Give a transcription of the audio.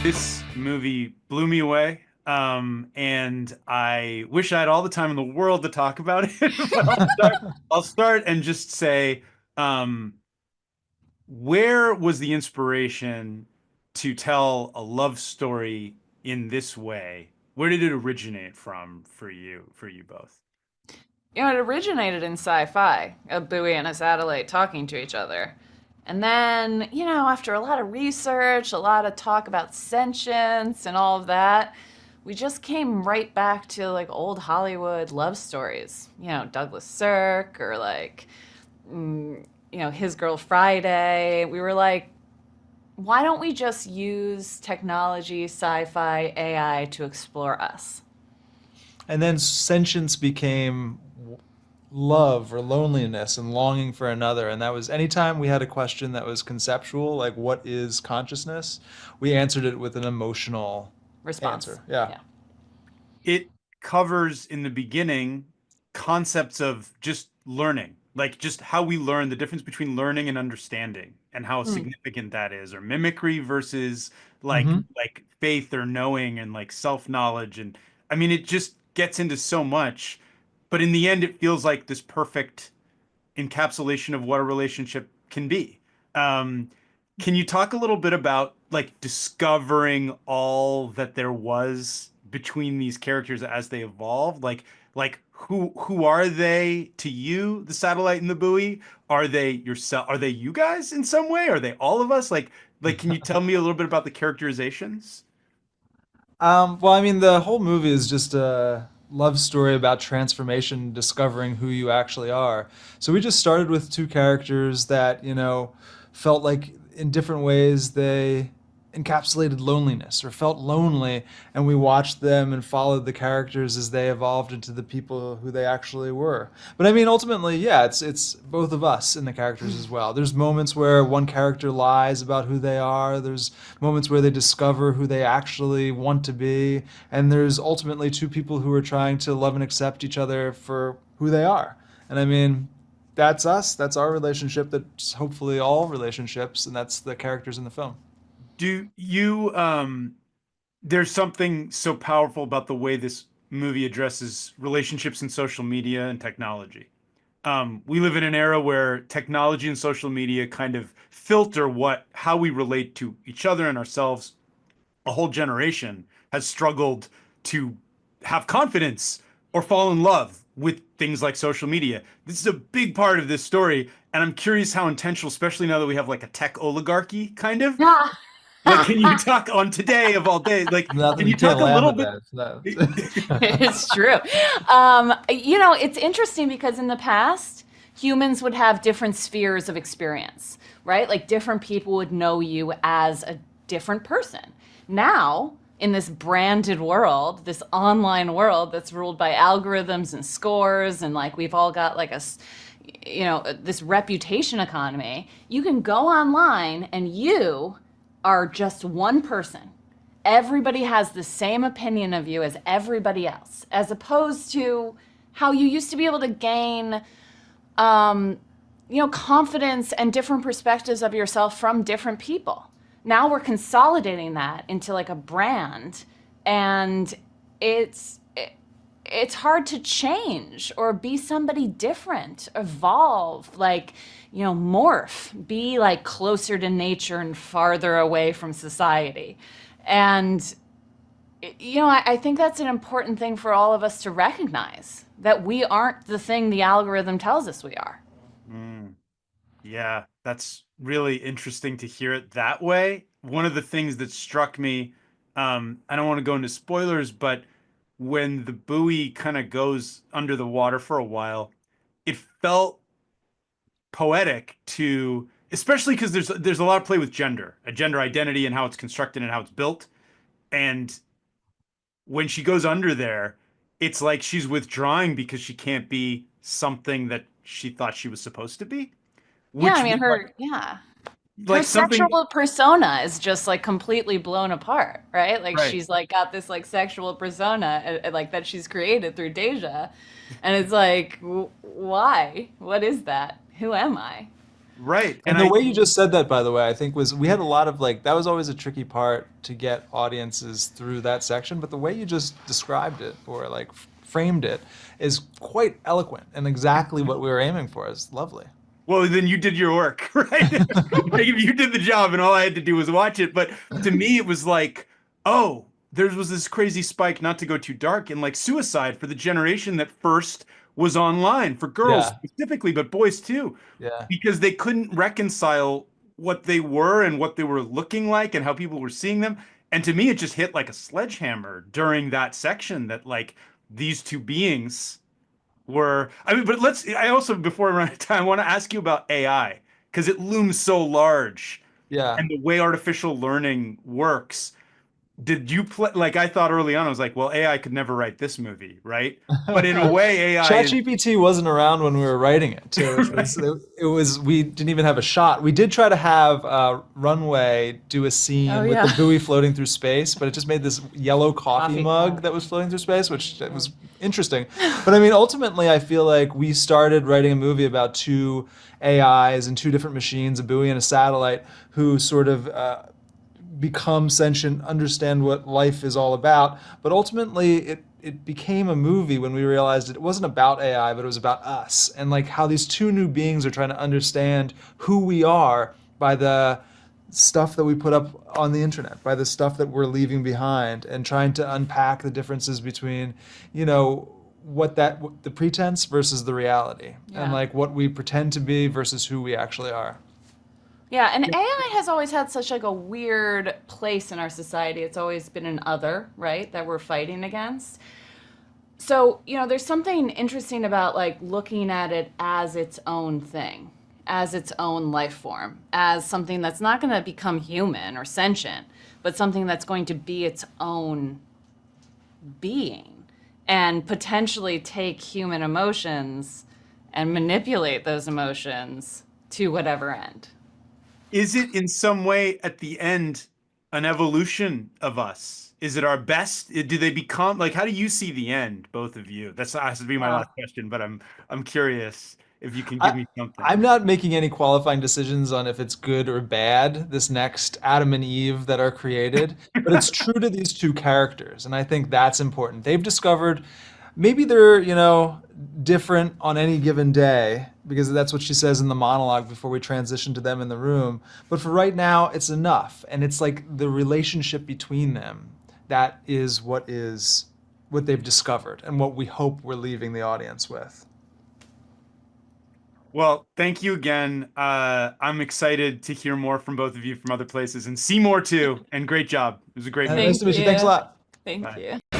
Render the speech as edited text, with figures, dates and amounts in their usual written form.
This movie blew me away. And I wish I had all the time in the world to talk about it. But I'll start and just say, um, where was the inspiration to tell a love story in this way? Where did it originate from for you both? It originated in sci-fi, a buoy and a satellite talking to each other. And then, after a lot of research, a lot of talk about sentience and all of that, we just came right back to like old Hollywood love stories. Douglas Sirk or His Girl Friday. We were like, why don't we just use technology, sci-fi, AI to explore us? And then sentience became love or loneliness and longing for another. And that was anytime we had a question that was conceptual, like what is consciousness, we answered it with an emotional Response. answer. Yeah. Yeah. It covers in the beginning concepts of just learning, like just how we learn, the difference between learning and understanding, and how Mm. significant that is, or mimicry versus Hmm. like faith or knowing and like self-knowledge. And I mean, it just gets into so much, but in the end, it feels like this perfect encapsulation of what a relationship can be. Um, can you talk a little bit about like discovering all that there was between these characters as they evolved? Like who are they to you, the satellite and the buoy? Are they yourself? Are they you guys in some way? Are they all of us? Like can you tell me a little bit about the characterizations? Well, I mean, the whole movie is just a love story about transformation, discovering who you actually are. So we just started with two characters that, felt like in different ways they encapsulated loneliness or felt lonely, and we watched them and followed the characters as they evolved into the people who they actually were. But I mean, ultimately, yeah, it's both of us in the characters as well. There's moments where one character lies about who they are. There's moments where they discover who they actually want to be, and there's ultimately two people who are trying to love and accept each other for who they are. And I mean, that's us. That's our relationship. That's hopefully all relationships, and that's the characters in the film. Do you there's something so powerful about the way this movie addresses relationships and social media and technology. We live in an era where technology and social media kind of filter how we relate to each other and ourselves. A whole generation has struggled to have confidence or fall in love with things like social media. This is a big part of this story, and I'm curious how intentional, especially now that we have like a tech oligarchy, kind of. Yeah. Like, can you talk on today of all days? Like, can Nothing, you you can't talk a laugh little at bit? that. No. It's true. It's interesting because in the past, humans would have different spheres of experience, right? Like different people would know you as a different person. Now, in this branded world, this online world that's ruled by algorithms and scores, and like we've all got like this reputation economy, you can go online and you are just one person. Everybody has the same opinion of you as everybody else, as opposed to how you used to be able to gain, um, confidence and different perspectives of yourself from different people. Now we're consolidating that into like a brand, and it's it's hard to change or be somebody different, evolve, morph, be like closer to nature and farther away from society. And, I think that's an important thing for all of us to recognize that we aren't the thing the algorithm tells us we are. Mm, yeah, that's really interesting to hear it that way. One of the things that struck me, I don't want to go into spoilers, but when the buoy kind of goes under the water for a while, it felt poetic to, especially because there's a lot of play with gender, a gender identity and how it's constructed and how it's built. And when she goes under there, it's like she's withdrawing because she can't be something that she thought she was supposed to be, Yeah, I which mean, was her like something, sexual persona is just like completely blown apart, right? Like right. she's like got this like sexual persona like that she's created through Deja, and it's like, why? What is that? Who am I? Right. And the way you just said that, by the way, I think was we had a lot of like that was always a tricky part to get audiences through that section. But the way you just described it or like framed it is quite eloquent and exactly what we were aiming for. It's lovely. Well, then you did your work, right? Like, if you did the job and all I had to do was watch it. But to me, it was like, oh, there was this crazy spike, not to go too dark, in like suicide for the generation that first was online, for girls Yeah, specifically, but boys too, yeah. because they couldn't reconcile what they were and what they were looking like and how people were seeing them. And to me, it just hit like a sledgehammer during that section that like these two beings were, I mean, but I also, before I run out of time, I want to ask you about AI because it looms so large Yeah. and the way artificial learning works. Did you play, like I thought early on, I was like, well, AI could never write this movie, right? But in a way, AI is, ChatGPT wasn't around when we were writing it, too. It was we didn't even have a shot. We did try to have Runway do a Oh, scene with yeah. the buoy floating through space, but it just made this yellow coffee Coffee mug cup. that was floating through space, which that was interesting. But I mean, ultimately, I feel like we started writing a movie about two AIs and two different machines, a buoy and a satellite, who sort of become sentient, understand what life is all about. But ultimately, it became a movie when we realized it wasn't about AI, but it was about us and like how these two new beings are trying to understand who we are by the stuff that we put up on the internet, by the stuff that we're leaving behind, and trying to unpack the differences between, what the pretense versus the reality, and Yeah. like what we pretend to be versus who we actually are. Yeah, and AI has always had such like a weird place in our society. It's always been an other, right, that we're fighting against. So, there's something interesting about like looking at it as its own thing, as its own life form, as something that's not going to become human or sentient, but something that's going to be its own being and potentially take human emotions and manipulate those emotions to whatever end. is it in some way at the end an evolution of us? Is it our best? Do they become like, how do you see the end, both of you? That has to be my Uh, last question, but I'm curious if you can give I, me something. I'm not making any qualifying decisions on if it's good or bad, this next Adam and Eve that are created, but it's true to these two characters, and I think that's important. They've discovered maybe they're, different on any given day, because that's what she says in the monologue before we transition to them in the room. But for right now, it's enough. And it's like the relationship between them that is what they've discovered and what we hope we're leaving the audience with. Well, thank you again. I'm excited to hear more from both of you from other places and see more too. And great job. It was a great movie. Nice Thank to meet you. Thanks a you. lot. Thank Bye. you.